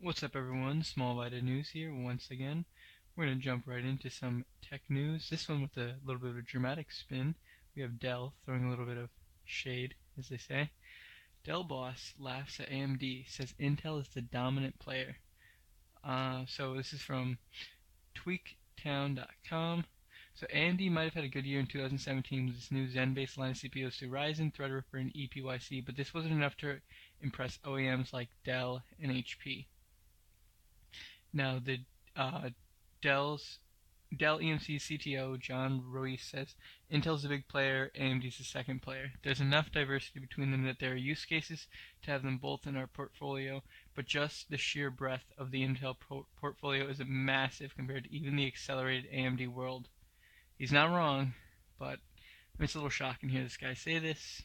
What's up, everyone? Small Byte News here once again. We're going to jump right into some tech news. This one with a little bit of a dramatic spin. We have Dell throwing a little bit of shade, as they say. Dell boss laughs at AMD, says Intel is the dominant player. So this is from tweaktown.com. So AMD might have had a good year in 2017 with its new Zen-based line of CPUs to Ryzen, Threadripper, and EPYC, but this wasn't enough to impress OEMs like Dell and HP. Now, the Dell EMC CTO John Ruiz says Intel's a big player, AMD's the second player. There's enough diversity between them that there are use cases to have them both in our portfolio, but just the sheer breadth of the Intel portfolio is massive compared to even the accelerated AMD world. He's not wrong, but it's a little shocking to hear this guy say this.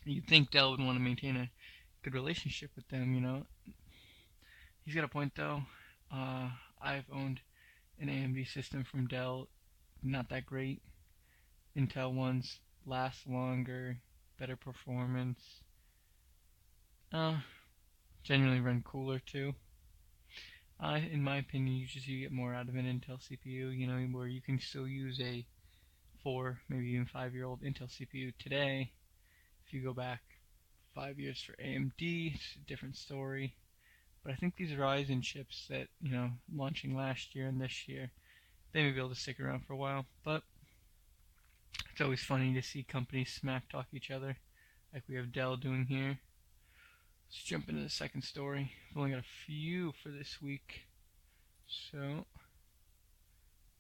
You'd think Dell would want to maintain a good relationship with them, you know. He's got a point though. I've owned an AMD system from Dell, not that great. Intel ones last longer, better performance. Generally run cooler too. In my opinion, you get more out of an Intel CPU. You know, where you can still use a 4, maybe even 5-year-old Intel CPU today. If you go back 5 years for AMD, it's a different story. But I think these Ryzen chips that, launching last year and this year, they may be able to stick around for a while. But it's always funny to see companies smack talk each other, like we have Dell doing here. Let's jump into the second story. I've only got a few for this week. So,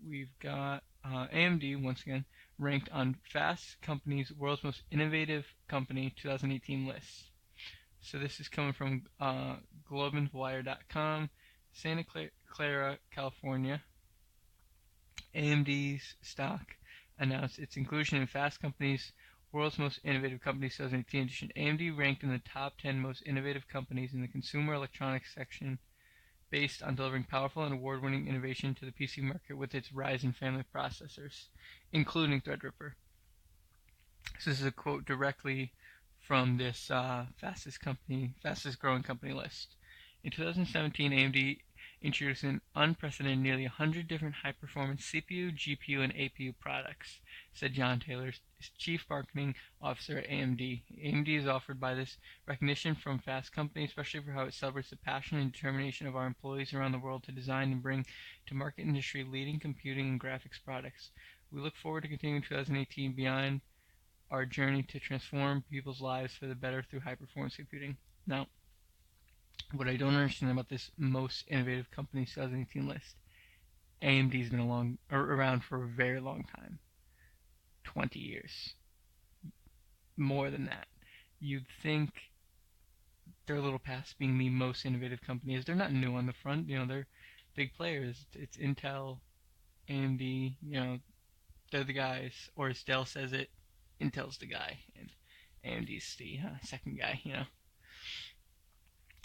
we've got AMD, once again, ranked on Fast Company's World's Most Innovative Company 2018 list. So this is coming from globeandwire.com, Santa Clara, California. AMD's stock announced its inclusion in Fast Company's World's Most Innovative Companies 2018 edition. AMD ranked in the top 10 most innovative companies in the consumer electronics section based on delivering powerful and award-winning innovation to the PC market with its Ryzen family processors, including Threadripper. So this is a quote directly from this fastest growing company list. In 2017, AMD introduced an unprecedented nearly 100 different high-performance CPU, GPU, and APU products, said John Taylor, Chief Marketing Officer at AMD. AMD is offered by this recognition from Fast Company, especially for how it celebrates the passion and determination of our employees around the world to design and bring to market industry-leading computing and graphics products. We look forward to continuing 2018 beyond our journey to transform people's lives for the better through high-performance computing. Now, what I don't understand about this most innovative company 2018 list, AMD's been around for a very long time, 20 years, more than that. You'd think they're a little past being the most innovative company, as they're not new on the front. They're big players. It's Intel, AMD. They're the guys, or as Dell says it, Intel's the guy, and AMD's the second guy,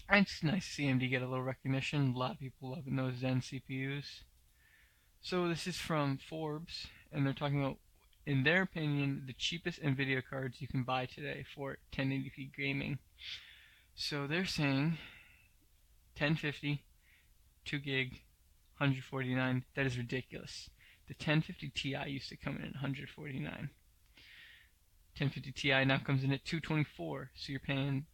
And it's nice to see AMD get a little recognition. A lot of people loving those Zen CPUs. So this is from Forbes, and they're talking about, in their opinion, the cheapest NVIDIA cards you can buy today for 1080p gaming. So they're saying 1050, 2 gig, 149. That is ridiculous. The 1050 Ti used to come in at 149. 1050 Ti now comes in at $224, so you're paying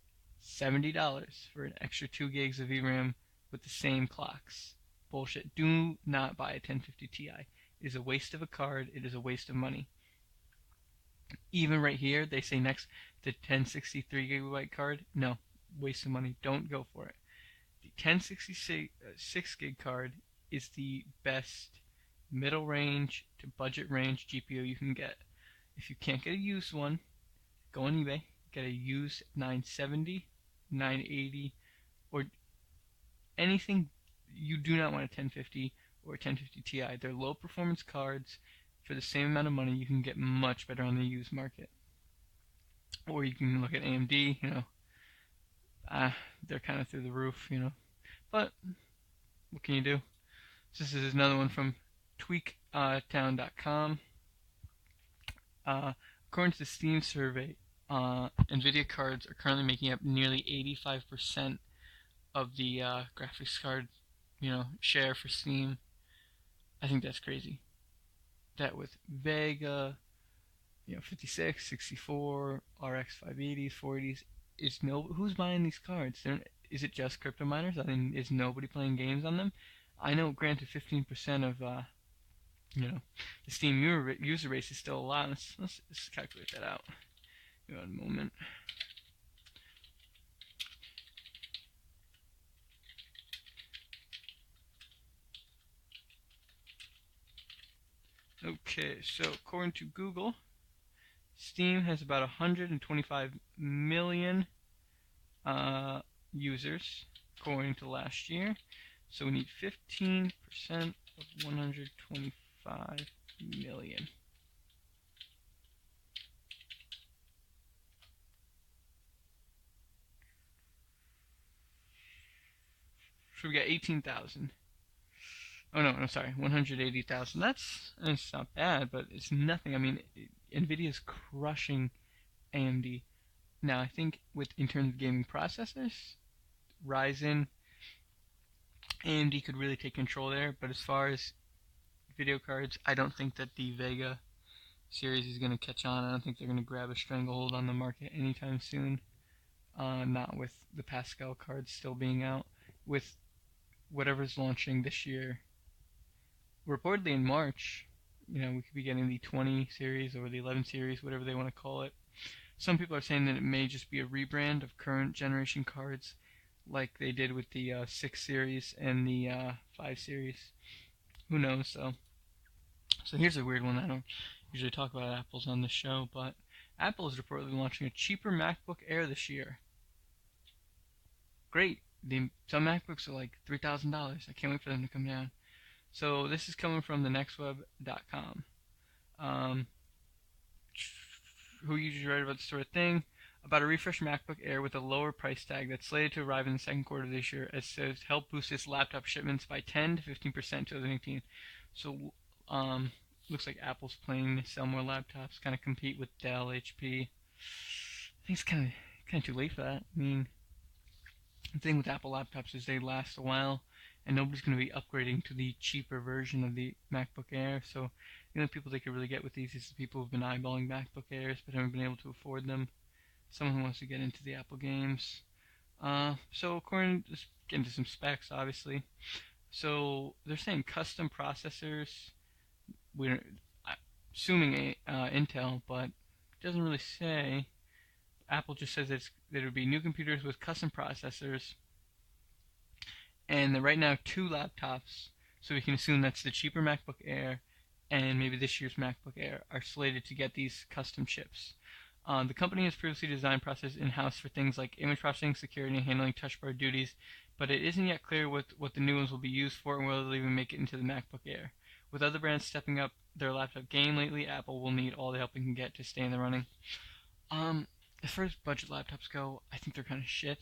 $70 for an extra 2 gigs of VRAM with the same clocks. Bullshit. Do not buy a 1050 Ti. It is a waste of a card. It is a waste of money. Even right here, they say next, the 1063 gigabyte card. No, waste of money. Don't go for it. The 1066 gig card is the best middle range to budget range GPU you can get. If you can't get a used one, go on eBay, get a used 970, 980, or anything. You do not want a 1050 or a 1050 Ti. They're low performance cards. For the same amount of money, you can get much better on the used market. Or you can look at AMD, they're kind of through the roof, But what can you do? So this is another one from tweaktown.com. According to the Steam survey, NVIDIA cards are currently making up nearly 85% of the graphics card, share for Steam. I think that's crazy. That with Vega, 56, 64, RX 580s, 480s, who's buying these cards? Is it just crypto miners? I mean, is nobody playing games on them? I know, granted, 15% of the Steam user base is still a lot. Let's calculate that out. In a moment. Okay, so according to Google, Steam has about 125 million users according to last year. So we need 15% of 125 million. So we got 18,000. Oh no, sorry, 180,000. It's not bad, but it's nothing. I mean, Nvidia's crushing AMD. Now I think in terms of gaming processors, Ryzen, AMD could really take control there. But as far as video cards, I don't think that the Vega series is going to catch on. I don't think they're going to grab a stranglehold on the market anytime soon. Not with the Pascal cards still being out. With whatever's launching this year, reportedly in March, we could be getting the 20 series or the 11 series, whatever they want to call it. Some people are saying that it may just be a rebrand of current generation cards, like they did with the 6 series and the 5 series. Who knows, though. So here's a weird one. I don't usually talk about Apples on this show, but Apple is reportedly launching a cheaper MacBook Air this year. Great. Some MacBooks are like $3,000. I can't wait for them to come down. So this is coming from thenextweb.com. Who usually write about this sort of thing? About a refreshed MacBook Air with a lower price tag that's slated to arrive in the second quarter of this year, as says help boost its laptop shipments by 10 to 15% in 2018. So, looks like Apple's planning to sell more laptops, kind of compete with Dell, HP. I think it's kind of too late for that. I mean, the thing with Apple laptops is they last a while, and nobody's going to be upgrading to the cheaper version of the MacBook Air. So the only people they could really get with these is the people who've been eyeballing MacBook Airs but haven't been able to afford them. Someone who wants to get into the Apple games. So according to get into some specs, obviously. So they're saying custom processors. We're assuming Intel, but it doesn't really say. Apple just says that it would be new computers with custom processors, and right now 2 laptops, so we can assume that's the cheaper MacBook Air and maybe this year's MacBook Air, are slated to get these custom chips. The company has previously designed processors in-house for things like image processing, security, and handling touch bar duties, but it isn't yet clear what the new ones will be used for and whether they'll even make it into the MacBook Air. With other brands stepping up their laptop game lately, Apple will need all the help it can get to stay in the running. As far as budget laptops go, I think they're kind of shit.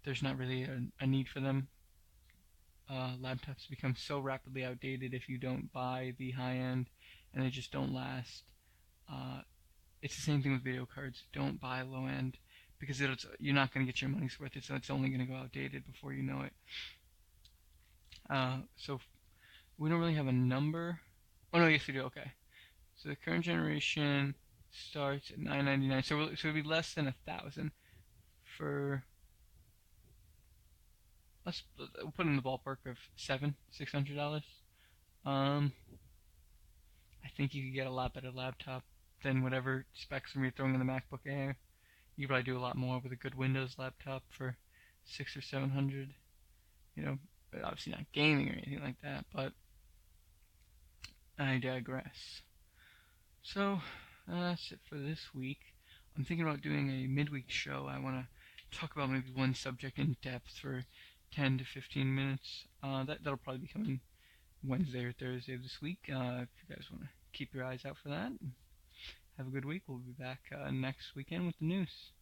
There's not really a need for them. Laptops become so rapidly outdated if you don't buy the high end, and they just don't last. It's the same thing with video cards. Don't buy low end because you're not going to get your money's worth. It's only going to go outdated before you know it. So we don't really have a number. Oh no, yes we do. Okay. So the current generation starts at $999. So it'd be less than 1,000 for. Let's put in the ballpark of $600. I think you could get a lot better laptop than whatever specs you're throwing in the MacBook Air. You could probably do a lot more with a good Windows laptop for $600 or $700. Obviously not gaming or anything like that, but I digress. So that's it for this week. I'm thinking about doing a midweek show. I want to talk about maybe one subject in depth for 10 to 15 minutes. That'll probably be coming Wednesday or Thursday of this week. If you guys want to keep your eyes out for that, have a good week. We'll be back next weekend with the news.